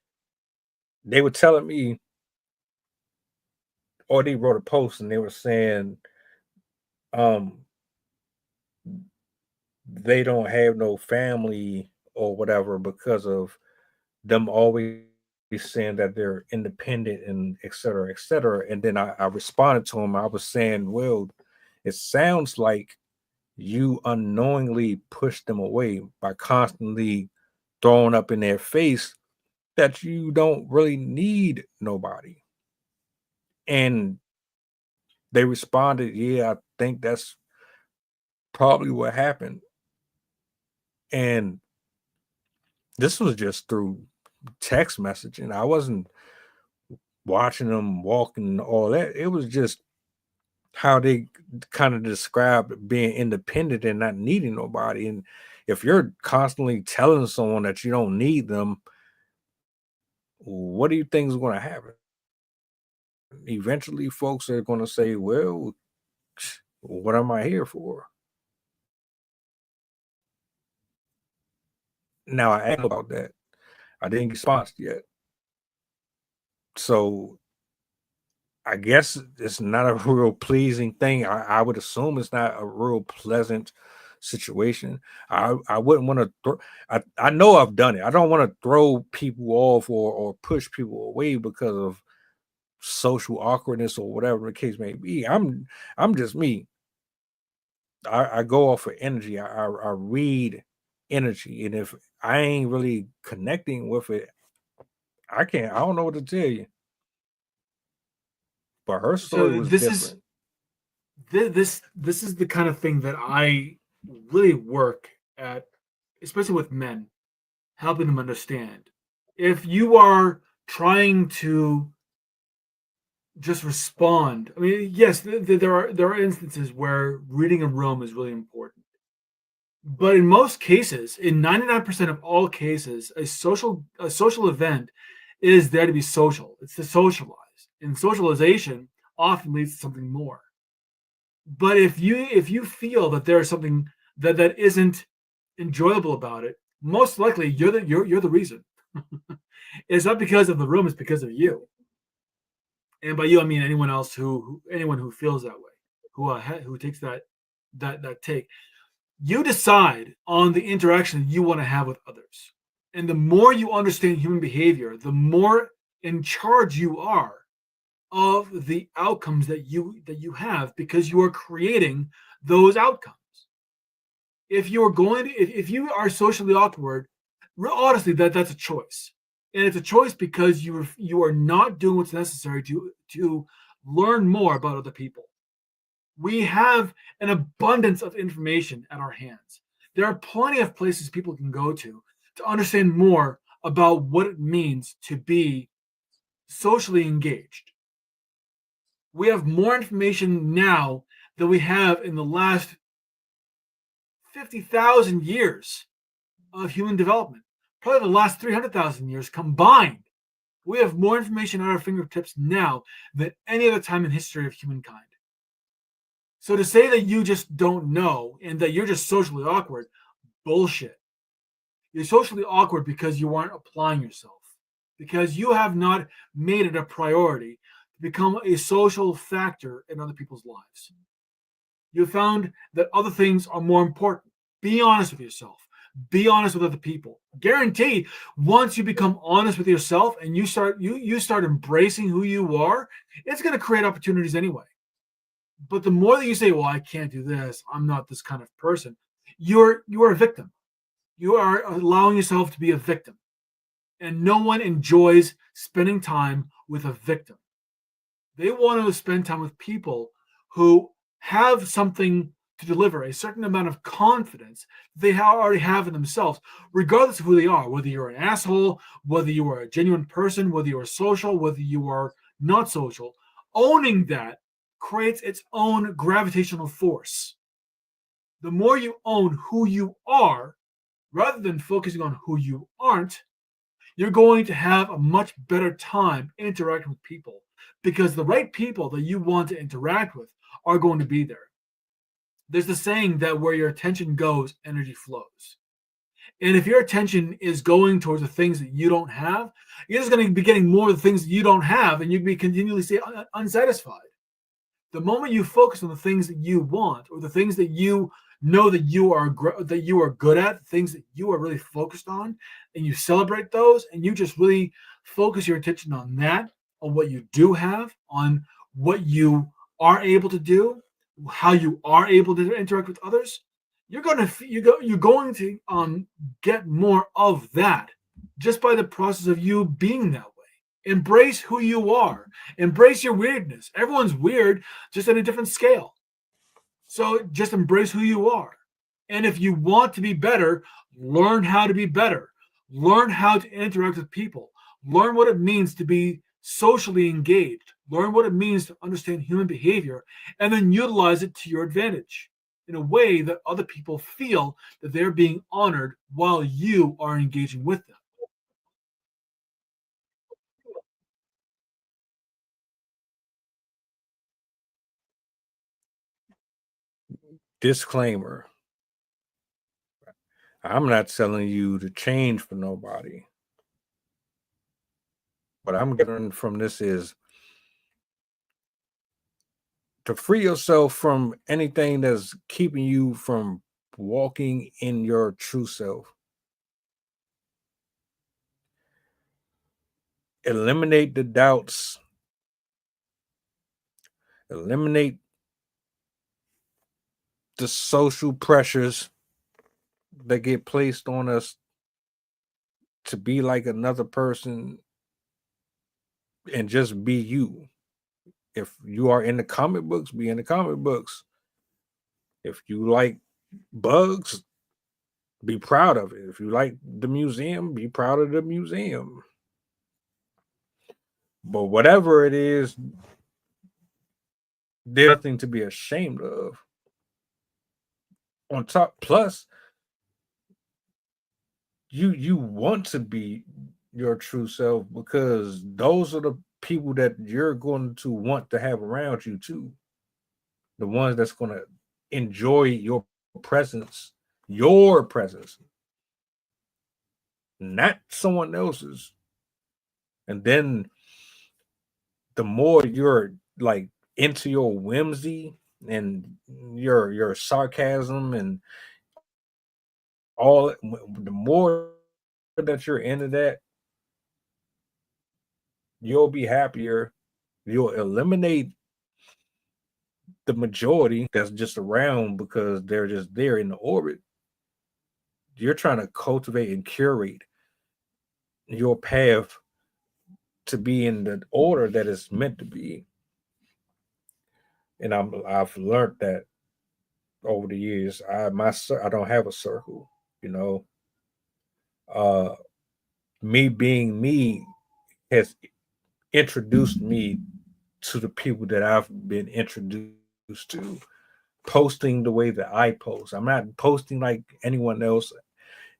They were telling me, or they wrote a post and they were saying, um, they don't have no family or whatever because of them always saying that they're independent and et cetera, et cetera. And then I responded to him. I was saying, well, it sounds like you unknowingly push them away by constantly throwing up in their face that you don't really need nobody. And they responded, yeah, I think that's probably what happened. And this was just through text messaging. I wasn't watching them walking and all that. It was just how they kind of described being independent and not needing nobody. And if you're constantly telling someone that you don't need them, what do you think is going to happen? Eventually, folks are going to say, well, what am I here for? Now, I asked about that. I didn't get response yet. So I guess it's not a real pleasing thing. I would assume it's not a real pleasant situation. I wouldn't want to throw. I know I've done it. I don't want to throw people off or push people away because of social awkwardness or whatever the case may be. I'm just me. I go off of energy. I read energy, and if I ain't really connecting with it, I don't know what to tell you. But her story was different. This is the kind of thing that I really work at, especially with men, helping them understand. If you are trying to just respond, I mean, yes, there are instances where reading a room is really important. But in most cases, in 99% of all cases, a social event is there to be social. It's to socialize. And socialization often leads to something more. But if you feel that there is something that isn't enjoyable about it, most likely you're the reason. It's not because of the room, it's because of you. And by you I mean anyone else anyone who feels that way, who takes that take. You decide on the interaction you want to have with others. And the more you understand human behavior, the more in charge you are of the outcomes that you have, because you are creating those outcomes. If you are socially awkward, honestly, that's a choice. And it's a choice because you are not doing what's necessary to learn more about other people. We have an abundance of information at our hands. There are plenty of places people can go to understand more about what it means to be socially engaged. We have more information now than we have in the last 50,000 years of human development. Probably the last 300,000 years combined. We have more information at our fingertips now than any other time in history of humankind. So to say that you just don't know and that you're just socially awkward, bullshit. You're socially awkward because you aren't applying yourself, because you have not made it a priority to become a social factor in other people's lives. You found that other things are more important. Be honest with yourself. Be honest with other people. Guaranteed, once you become honest with yourself and you start embracing who you are, it's going to create opportunities anyway. But the more that you say, well, I can't do this, I'm not this kind of person, you are a victim. You are allowing yourself to be a victim. And no one enjoys spending time with a victim. They want to spend time with people who have something to deliver, a certain amount of confidence they already have in themselves, regardless of who they are, whether you're an asshole, whether you are a genuine person, whether you are social, whether you are not social. Owning that creates its own gravitational force. The more you own who you are, rather than focusing on who you aren't, you're going to have a much better time interacting with people, because the right people that you want to interact with are going to be there. There's the saying that where your attention goes, energy flows. And if your attention is going towards the things that you don't have, you're just going to be getting more of the things that you don't have, and you'd be continually unsatisfied. The moment you focus on the things that you want, or the things that you know that you are good at, things that you are really focused on, and you celebrate those, and you just really focus your attention on that, on what you do have, on what you are able to do, how you are able to interact with others, you're going to get more of that just by the process of you being that way. Embrace who you are. Embrace your weirdness. Everyone's weird, just at a different scale. So just embrace who you are. And if you want to be better, learn how to be better. Learn how to interact with people. Learn what it means to be socially engaged. Learn what it means to understand human behavior, and then utilize it to your advantage in a way that other people feel that they're being honored while you are engaging with them. Disclaimer. I'm not telling you to change for nobody. What I'm getting from this is to free yourself from anything that's keeping you from walking in your true self. Eliminate the doubts. Eliminate the social pressures that get placed on us to be like another person and just be you. If you are in the comic books, be in the comic books. If you like bugs, be proud of it. If you like the museum, be proud of the museum. But whatever it is, there's nothing to be ashamed of. On top, plus, you want to be your true self because those are the people that you're going to want to have around you too. The ones that's going to enjoy your presence, not someone else's. And then the more you're like into your whimsy and your sarcasm and all, the more that you're into that, you'll be happier. You'll eliminate the majority that's just around because they're just there in the orbit. You're trying to cultivate and curate your path to be in the order that it's meant to be. And I've learned that over the years. I don't have a circle, you know. Me being me has introduced me to the people that I've been introduced to. Posting the way that I post. I'm not posting like anyone else.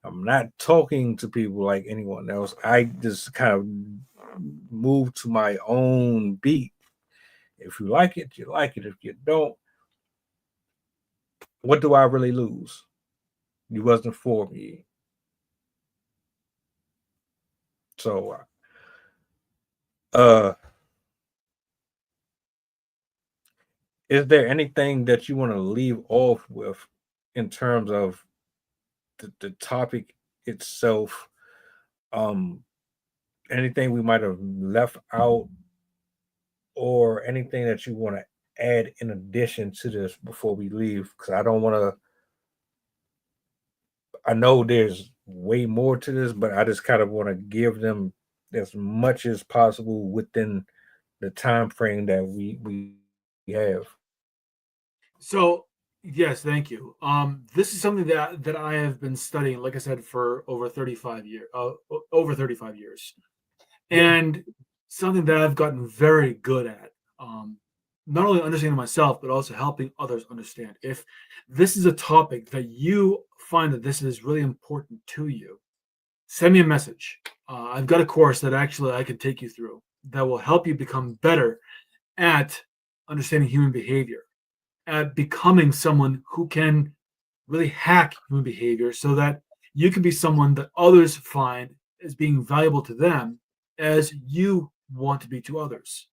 I'm not talking to people like anyone else. I just kind of move to my own beat. If you like it, you like it. If you don't, what do I really lose? You wasn't for me. So, is there anything that you want to leave off with in terms of the topic itself? Anything we might have left out, or anything that you want to add in addition to this before we leave? Because I don't want to. I know there's way more to this, but I just kind of want to give them as much as possible within the time frame that we have. So yes, thank you. This is something that I have been studying, like I said, for over 35 years, and something that I've gotten very good at. Not only understanding myself, but also helping others understand. If this is a topic that you find that this is really important to you, send me a message. I've got a course that actually I can take you through that will help you become better at understanding human behavior, at becoming someone who can really hack human behavior so that you can be someone that others find as being valuable to them as you want to be to others.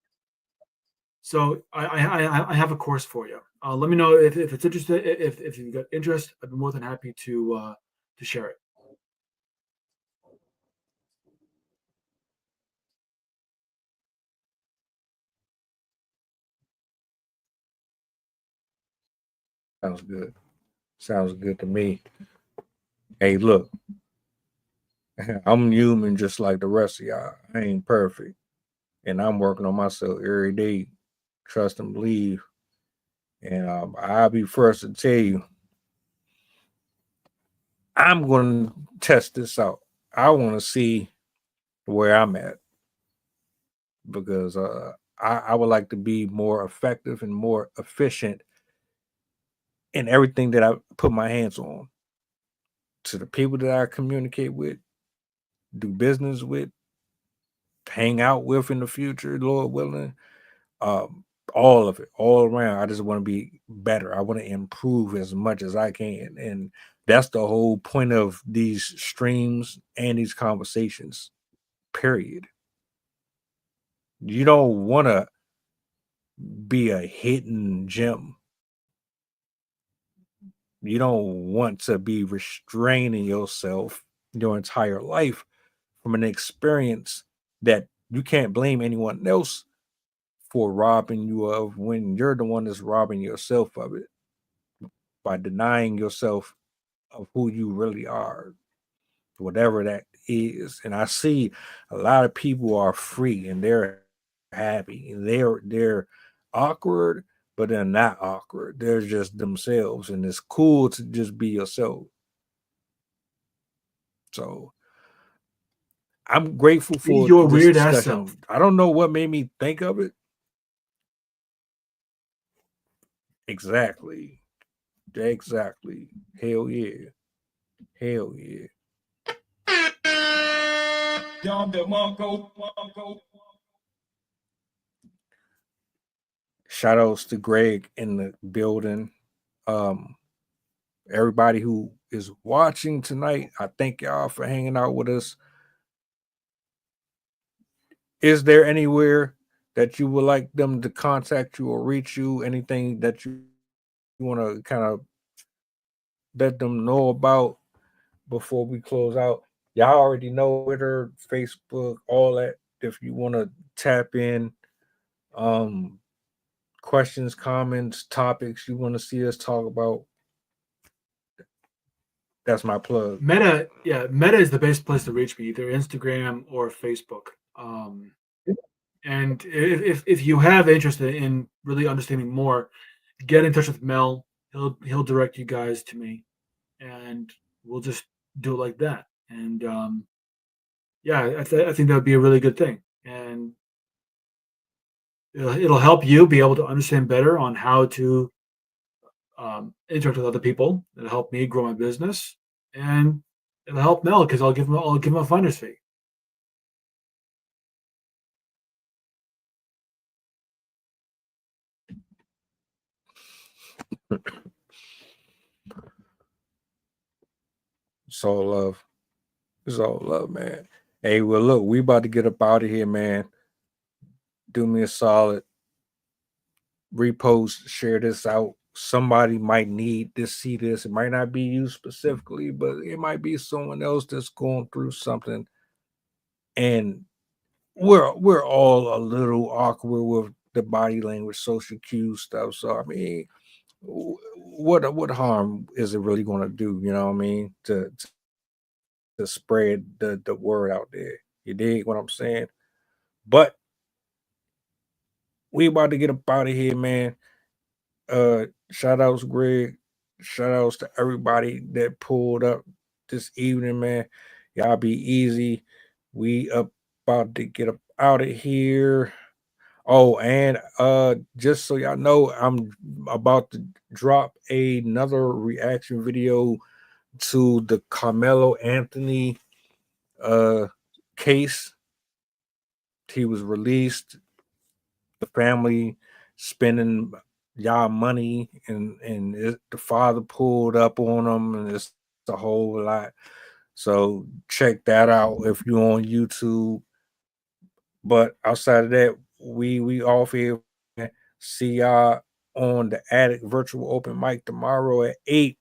So I have a course for you. Let me know if it's interested. If you've got interest, I'd be more than happy to share it. Sounds good. Sounds good to me. Hey, look, I'm human just like the rest of y'all. I ain't perfect. And I'm working on myself every day. Trust and believe. And I'll be first to tell you, I'm going to test this out. I want to see where I'm at because I would like to be more effective and more efficient in everything that I put my hands on. To the people that I communicate with, do business with, hang out with in the future, Lord willing, all of it, all around. I just want to be better. I want to improve as much as I can. And that's the whole point of these streams and these conversations, period. You don't want to be a hidden gem. You don't want to be restraining yourself your entire life from an experience that you can't blame anyone else for robbing you of, when you're the one that's robbing yourself of it by denying yourself of who you really are, whatever that is. And I see a lot of people are free and they're happy. They're awkward, but they're not awkward. They're just themselves, and it's cool to just be yourself. So I'm grateful Be for your this weird ass discussion. self. I don't know what made me think of it. Exactly. Exactly. Hell yeah. Hell yeah. Shout outs to Greg in the building. Everybody who is watching tonight, I thank y'all for hanging out with us. Is there anywhere that you would like them to contact you or reach you? Anything that you want to kind of let them know about before we close out? Y'all already know Twitter, Facebook, all that. If you want to tap in, questions, comments, topics you want to see us talk about, that's my plug. Meta is the best place to reach me, either Instagram or Facebook. And if you have interest in really understanding more, get in touch with Mel. He'll direct you guys to me, and we'll just do it like that. And I think that would be a really good thing, and it'll help you be able to understand better on how to interact with other people. It'll help me grow my business, and it'll help Mel because I'll give him a finder's fee. It's all love. It's all love, man. Hey, well, look, we about to get up out of here, man. Do me a solid. Repost, share this out. Somebody might need to see this. It might not be you specifically, but it might be someone else that's going through something. And we're all a little awkward with the body language, social cues stuff. So I mean, what harm is it really going to do? You know what I mean? To spread the word out there. You dig what I'm saying? But we about to get up out of here, man. Shout outs, Greg. Shout outs to everybody that pulled up this evening, man. Y'all be easy. We about to get up out of here. Oh, and just so y'all know, I'm about to drop another reaction video to the Carmelo Anthony case. He was released. The family spending y'all money, and the father pulled up on him, and it's a whole lot. So check that out if you're on YouTube. But outside of that, we off here. See y'all on the Attic Virtual Open Mic tomorrow at 8.